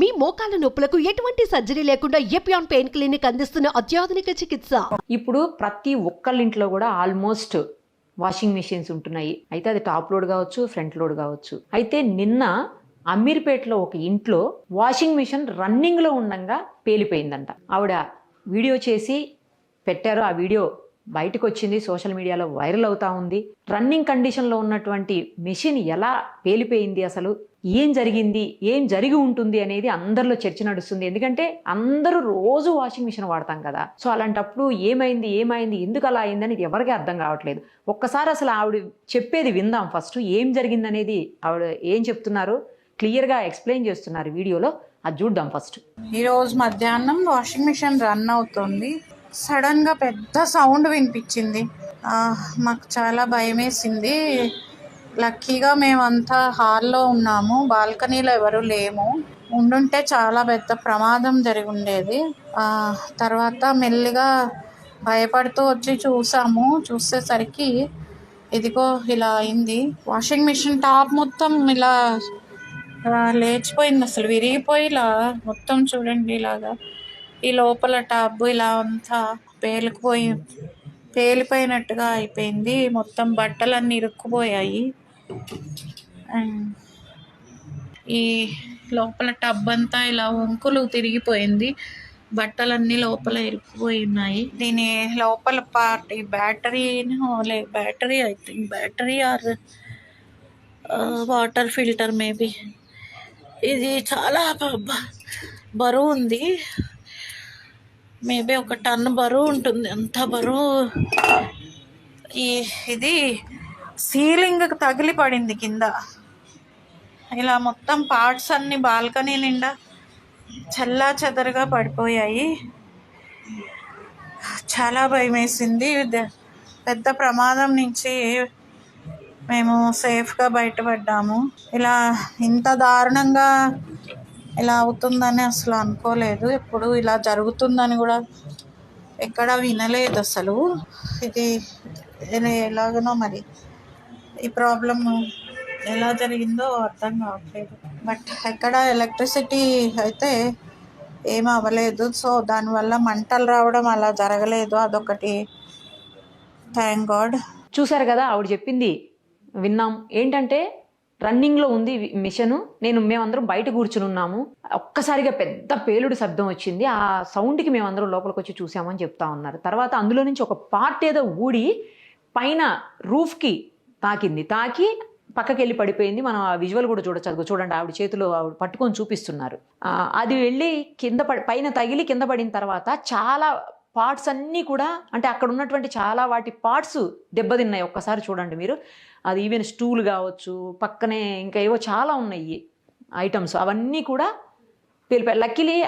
మీ మోకాల నొప్పులకు ఎటువంటి సర్జరీ లేకుండా ఎపియాన్ పెయిన్ క్లినిక్ అందిస్తున్న అత్యాధునిక చికిత్స. ఇప్పుడు ప్రతి ఒక్కళ్ళింట్లో కూడా ఆల్మోస్ట్ వాషింగ్ మెషిన్స్ ఉంటున్నాయి. అయితే అది టాప్ లోడ్ కావచ్చు, ఫ్రంట్ లోడ్ కావచ్చు. అయితే నిన్న అమీర్పేటలో ఒక ఇంట్లో వాషింగ్ మిషన్ రన్నింగ్లో ఉండగా పేలిపోయిందంట. ఆవిడ వీడియో చేసి పెట్టారు. ఆ వీడియో బయటకు వచ్చింది, సోషల్ మీడియాలో వైరల్ అవుతా ఉంది. రన్నింగ్ కండిషన్లో ఉన్నటువంటి మెషిన్ ఎలా పేలిపోయింది, అసలు ఏం జరిగింది, ఏం జరిగి ఉంటుంది అనేది అందరిలో చర్చ నడుస్తుంది. ఎందుకంటే అందరూ రోజు వాషింగ్ మిషన్ వాడతాం కదా. సో అలాంటప్పుడు ఏమైంది ఎందుకు అలా అయింది అనేది ఎవరికీ అర్థం కావట్లేదు. ఒక్కసారి అసలు ఆవిడ చెప్పేది విందాం. ఫస్ట్ ఏం జరిగింది అనేది ఆవిడ ఏం చెప్తున్నారు క్లియర్గా ఎక్స్ప్లెయిన్ చేస్తున్నారు వీడియోలో, అది చూద్దాం. ఫస్ట్ ఈరోజు మధ్యాహ్నం వాషింగ్ మిషన్ రన్ అవుతుంది. సడన్గా పెద్ద సౌండ్ వినిపించింది. మాకు చాలా భయం వేసింది. లక్కీగా మేమంతా హాల్లో ఉన్నాము, బాల్కనీలో ఎవరు లేము. ఉండుంటే చాలా పెద్ద ప్రమాదం జరిగి ఉండేది. తర్వాత మెల్లిగా భయపడుతూ వచ్చి చూసేసరికి ఇదిగో ఇలా అయింది. వాషింగ్ మిషన్ టాప్ మొత్తం ఇలా లేచిపోయింది, అసలు విరిగిపోయి ఇలా మొత్తం చూడండి, ఇలాగా ఈ లోపల టాప్ ఇలా అంతా పేలిపోయినట్టుగా అయిపోయింది. మొత్తం బట్టలన్నీ ఇరుక్కుపోయాయి. అండ్ ఈ లోపల టబ్ అంతా ఇలా వంకులు తిరిగిపోయింది, బట్టలన్నీ లోపల ఇరుక్కుపోయి ఉన్నాయి. దీని లోపల పార్ట్ ఈ battery I think battery or water filter maybe. ఇది చాలా బరువు ఉంది, మేబీ 1 టన్ బరువు ఉంటుంది. అంత బరువు. ఇది సీలింగ్కి తగిలి పడింది కింద. ఇలా మొత్తం పార్ట్స్ అన్ని బాల్కనీ నిండా చల్లా చెదరుగా పడిపోయాయి. చాలా భయం వేసింది. పెద్ద ప్రమాదం నుంచి మేము సేఫ్గా బయటపడ్డాము. ఇలా ఇంత దారుణంగా ఇలా అవుతుందని అసలు అనుకోలేదు. ఎప్పుడు ఇలా జరుగుతుందని కూడా ఎక్కడ వినలేదు అసలు. ఇది ఎలాగనో మరి ఈ ప్రాబ్లం ఎలా జరిగిందో అర్థం కావట్లేదు. బట్ ఎక్కడ ఎలక్ట్రిసిటీ అయితే ఏం అవ్వలేదు. సో దానివల్ల మంటలు రావడం అలా జరగలేదు, అదొకటి. Thank God. చూసారు కదా, ఆవిడ చెప్పింది విన్నాం. ఏంటంటే రన్నింగ్లో ఉంది మిషను, మేమందరం బయట కూర్చుని ఉన్నాము. ఒక్కసారిగా పెద్ద పేలుడు శబ్దం వచ్చింది. ఆ సౌండ్కి మేమందరం లోపలికి వచ్చి చూసామని చెప్తా ఉన్నారు. తర్వాత అందులో నుంచి ఒక పార్ట్ ఏదో ఊడి పైన రూఫ్కి తాకి పక్కకి వెళ్ళి పడిపోయింది. మనం ఆ విజువల్ కూడా చూడొచ్చు. చూడండి, ఆవిడ చేతిలో ఆవిడ పట్టుకొని చూపిస్తున్నారు. అది వెళ్ళి పైన తగిలి కింద పడిన తర్వాత చాలా పార్ట్స్ అన్నీ కూడా, అంటే అక్కడ ఉన్నటువంటి చాలా వాటి పార్ట్స్ దెబ్బతిన్నాయి. ఒక్కసారి చూడండి మీరు. అది ఈవెన్ స్టూల్ కావచ్చు, పక్కనే ఇంకా ఏవో చాలా ఉన్నాయి ఐటమ్స్, అవన్నీ కూడా పేలిపోయాయి. లక్కీలీ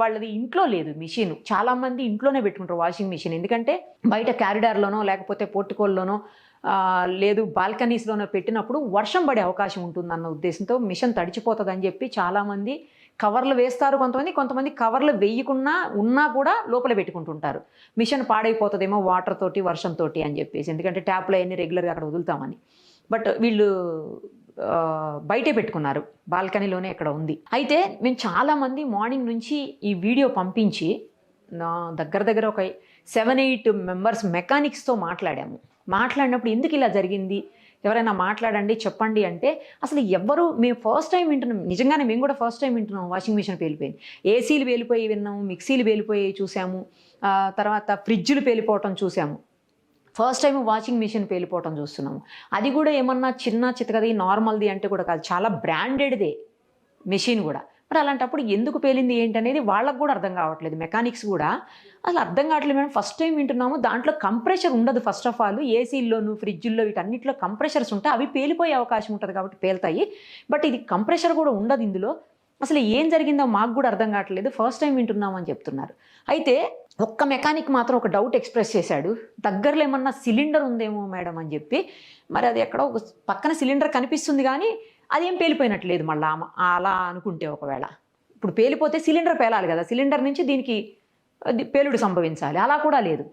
వాళ్ళది ఇంట్లో లేదు మిషన్. చాలామంది ఇంట్లోనే పెట్టుకుంటారు వాషింగ్ మిషన్. ఎందుకంటే బయట క్యారిడార్లోనో లేకపోతే పోర్టికోల్లోనో లేదు బాల్కనీస్లోనో పెట్టినప్పుడు వర్షం పడే అవకాశం ఉంటుందన్న ఉద్దేశంతో మిషన్ తడిచిపోతుందని చెప్పి చాలామంది కవర్లు వేస్తారు. కొంతమంది కవర్లు వేయకుండా ఉన్నా కూడా లోపల పెట్టుకుంటుంటారు. మిషన్ పాడైపోతుందేమో వాటర్ తోటి, వర్షంతో అని చెప్పేసి. ఎందుకంటే ట్యాప్లో అన్నీ రెగ్యులర్గా అక్కడ వదులుతామని. బట్ వీళ్ళు బయటే పెట్టుకున్నారు, బాల్కనీలోనే ఎక్కడ ఉంది. అయితే మేము చాలామంది మార్నింగ్ నుంచి ఈ వీడియో పంపించి దగ్గర ఒక 7-8 మెంబర్స్ మెకానిక్స్తో మాట్లాడినప్పుడు ఎందుకు ఇలా జరిగింది, ఎవరైనా మాట్లాడండి, చెప్పండి అంటే అసలు ఎవరు, మేము ఫస్ట్ టైం వింటున్నాం. నిజంగానే మేము కూడా ఫస్ట్ టైం వింటున్నాం వాషింగ్ మిషన్ పేలిపోయింది. ఏసీలు పేలిపోయి విన్నాము, మిక్సీలు పేలిపోయి చూసాము, తర్వాత ఫ్రిడ్జ్లు పేలిపోవటం చూసాము. ఫస్ట్ టైం వాషింగ్ మిషన్ పేలిపోవటం చూస్తున్నాము. అది కూడా ఏమన్నా చిన్న చితకది నార్మల్ది అంటే కూడా కాదు, చాలా బ్రాండెడ్దే మెషిన్ కూడా. మరి అలాంటప్పుడు ఎందుకు పేలింది ఏంటనేది వాళ్ళకు కూడా అర్థం కావట్లేదు. మెకానిక్స్ కూడా అసలు అర్థం కావట్లేదు. మేము ఫస్ట్ టైం వింటున్నాము. దాంట్లో కంప్రెషర్ ఉండదు. ఫస్ట్ ఆఫ్ ఆల్ ఏసీల్లోను, ఫ్రిడ్జ్ల్లో, వీటన్నిటిలో కంప్రెషర్స్ ఉంటాయి. అవి పేలిపోయే అవకాశం ఉంటుంది కాబట్టి పేలుతాయి. బట్ ఇది కంప్రెషర్ కూడా ఉండదు ఇందులో. అసలు ఏం జరిగిందో మాకు కూడా అర్థం కావట్లేదు, ఫస్ట్ టైం వింటున్నాము అని చెప్తున్నారు. అయితే ఒక్క మెకానిక్ మాత్రం ఒక డౌట్ ఎక్స్ప్రెస్ చేశాడు. దగ్గరలో ఏమన్నా సిలిండర్ ఉందేమో మేడం అని చెప్పి. మరి అది ఎక్కడో ఒక పక్కన సిలిండర్ కనిపిస్తుంది కానీ అదేం పేలిపోయినట్లేదు. మళ్ళీ అలా అనుకుంటే ఒకవేళ ఇప్పుడు పేలిపోతే సిలిండర్ పేలాలి కదా, సిలిండర్ నుంచి దీనికి అది పేలుడు సంభవించాలి, అలా కూడా లేదు.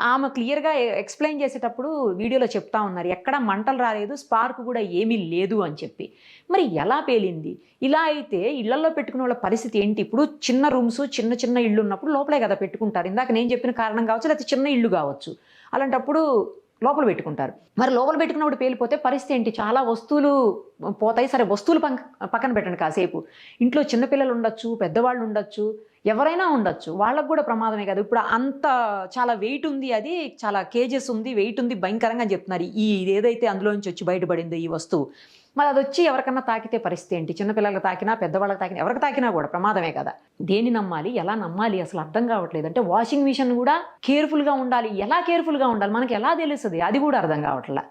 ఆమె క్లియర్గా ఎక్స్ప్లెయిన్ చేసేటప్పుడు వీడియోలో చెప్తా ఉన్నారు, ఎక్కడ మంటలు రాలేదు, స్పార్క్ కూడా ఏమీ లేదు అని చెప్పి. మరి ఎలా పేలింది? ఇలా అయితే ఇళ్లలో పెట్టుకునే వాళ్ళ పరిస్థితి ఏంటి? ఇప్పుడు చిన్న రూమ్స్, చిన్న చిన్న ఇళ్ళు ఉన్నప్పుడు లోపలే కదా పెట్టుకుంటారు. ఇందాక నేను చెప్పిన కారణం కావచ్చు, లేకపోతే చిన్న ఇళ్ళు కావచ్చు, అలాంటప్పుడు లోపల పెట్టుకుంటారు. మరి లోపల పెట్టుకున్నప్పుడు పేలిపోతే పరిస్థితి ఏంటి? చాలా వస్తువులు పోతాయి. సరే, వస్తువులు పక్కన పెట్టండి కాసేపు. ఇంట్లో చిన్నపిల్లలు ఉండొచ్చు, పెద్దవాళ్ళు ఉండొచ్చు, ఎవరైనా ఉండొచ్చు, వాళ్ళకు కూడా ప్రమాదమే కదా. ఇప్పుడు అంత చాలా వెయిట్ ఉంది, అది చాలా కేజెస్ ఉంది, వెయిట్ ఉంది, భయంకరంగా చెప్తున్నారు. ఏదైతే అందులో నుంచి వచ్చి బయటపడిందో ఈ వస్తువు, మరి అది వచ్చి ఎవరికన్నా తాకితే పరిస్థితి ఏంటి? చిన్నపిల్లలకు తాకినా, పెద్దవాళ్ళకి తాకినా, ఎవరికి తాకినా కూడా ప్రమాదమే కదా. దేన్ని నమ్మాలి, ఎలా నమ్మాలి అసలు అర్థం కావట్లేదు. అంటే వాషింగ్ మిషన్ కూడా కేర్ఫుల్గా ఉండాలి. ఎలా కేర్ఫుల్గా ఉండాలి, మనకి ఎలా తెలుస్తుంది, అది కూడా అర్థం కావట్లే.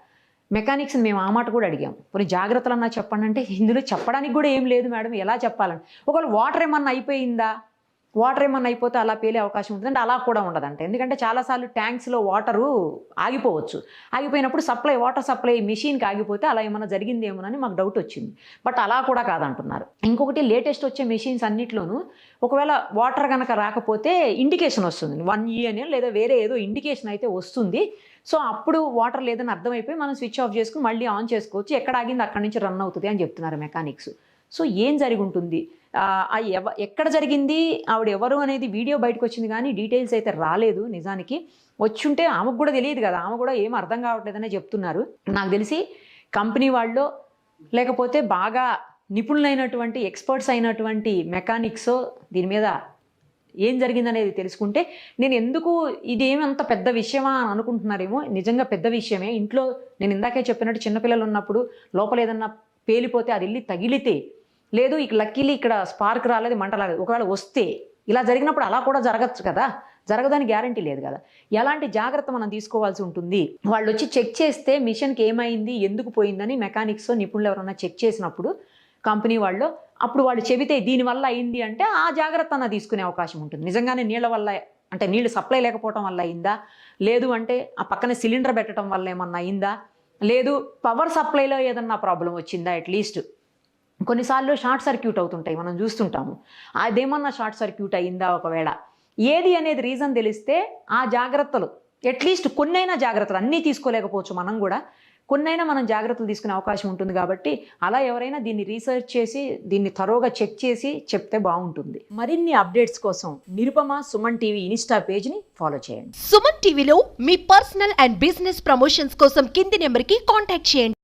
మెకానిక్స్ని మేము ఆ మాట కూడా అడిగాం, కొన్ని జాగ్రత్తలు అన్నా చెప్పండి అంటే ఇందులో చెప్పడానికి కూడా ఏం లేదు మేడం, ఎలా చెప్పాలని. ఒకవేళ వాటర్ ఏమన్నా అయిపోతే అలా పేలే అవకాశం ఉంటుంది అంటే అలా కూడా ఉండదంట. ఎందుకంటే చాలాసార్లు ట్యాంక్స్లో వాటరు ఆగిపోవచ్చు, ఆగిపోయినప్పుడు వాటర్ సప్లై మిషన్కి ఆగిపోతే అలా ఏమైనా జరిగిందేమోనని మాకు డౌట్ వచ్చింది. బట్ అలా కూడా కాదంటున్నారు. ఇంకొకటి, లేటెస్ట్ వచ్చే మిషన్స్ అన్నిట్లోనూ ఒకవేళ వాటర్ కనుక రాకపోతే ఇండికేషన్ వస్తుంది, 1E అని లేదా వేరే ఏదో ఇండికేషన్ అయితే వస్తుంది. సో అప్పుడు వాటర్ లేదని అర్థమైపోయి మనం స్విచ్ ఆఫ్ చేసుకుని మళ్ళీ ఆన్ చేసుకోవచ్చు, ఎక్కడ ఆగింది అక్కడి నుంచి రన్ అవుతుంది అని చెప్తున్నారు మెకానిక్స్. సో ఏం జరిగి ఉంటుంది, ఎక్కడ జరిగింది, ఆవిడ ఎవరు అనేది వీడియో బయటకు వచ్చింది కానీ డీటెయిల్స్ అయితే రాలేదు. నిజానికి వచ్చుంటే ఆమెకు కూడా తెలియదు కదా, ఆమె కూడా ఏం అర్థం కావట్లేదనే చెప్తున్నారు. నాకు తెలిసి కంపెనీ వాళ్ళు లేకపోతే బాగా నిపుణులైనటువంటి ఎక్స్పర్ట్స్ అయినటువంటి మెకానిక్స్ దీని మీద ఏం జరిగిందనేది తెలుసుకుంటే, నేను ఎందుకు ఇదేమంత పెద్ద విషయమా అని అనుకుంటున్నారేమో, నిజంగా పెద్ద విషయమే. ఇంట్లో నేను ఇందాకే చెప్పినట్టు చిన్నపిల్లలు ఉన్నప్పుడు లోపల ఏదన్నా పేలిపోతే అది వెళ్ళి తగిలితే, లేదు ఇక లక్కీలీ ఇక్కడ స్పార్క్ రాలేదు, మంట రాలేదు, ఒకవేళ వస్తే ఇలా జరిగినప్పుడు అలా కూడా జరగచ్చు కదా, జరగదని గ్యారంటీ లేదు కదా. ఎలాంటి జాగ్రత్త మనం తీసుకోవాల్సి ఉంటుంది? వాళ్ళు వచ్చి చెక్ చేస్తే మిషన్కి ఏమైంది, ఎందుకు పోయిందని మెకానిక్స్ నిపుణులు ఎవరన్నా చెక్ చేసినప్పుడు కంపెనీ వాళ్ళు, అప్పుడు వాళ్ళు చెబితే దీనివల్ల అయింది అంటే ఆ జాగ్రత్త అన్న తీసుకునే అవకాశం ఉంటుంది. నిజంగానే నీళ్ళ వల్ల, అంటే నీళ్ళు సప్లై లేకపోవడం వల్ల అయిందా, లేదు అంటే ఆ పక్కనే సిలిండర్ పెట్టడం వల్ల ఏమన్నా అయిందా, లేదు పవర్ సప్లైలో ఏదన్నా ప్రాబ్లం వచ్చిందా, అట్లీస్ట్ కొన్నిసార్లు షార్ట్ సర్క్యూట్ అవుతుంటాయి, మనం చూస్తుంటాము. అదేమన్నా షార్ట్ సర్క్యూట్ అయిందా, ఒకవేళ ఏది అనేది రీజన్ తెలిస్తే ఆ జాగ్రత్తలు, అట్లీస్ట్ కొన్నైనా జాగ్రత్తలు, అన్నీ తీసుకోలేకపోవచ్చు మనం కూడా, కొన్నైనా మనం జాగ్రత్తలు తీసుకునే అవకాశం ఉంటుంది. కాబట్టి అలా ఎవరైనా దీన్ని రీసెర్చ్ చేసి దీన్ని థరోగా చెక్ చేసి చెప్తే బాగుంటుంది. మరిన్ని అప్డేట్స్ కోసం నిరుపమ సుమన్ టీవీ ఇన్స్టా పేజ్ని ఫాలో చేయండి. సుమన్ టీవీలో మీ పర్సనల్ అండ్ బిజినెస్ ప్రమోషన్స్ కోసం కింది నెంబర్కి కాంటాక్ట్ చేయండి.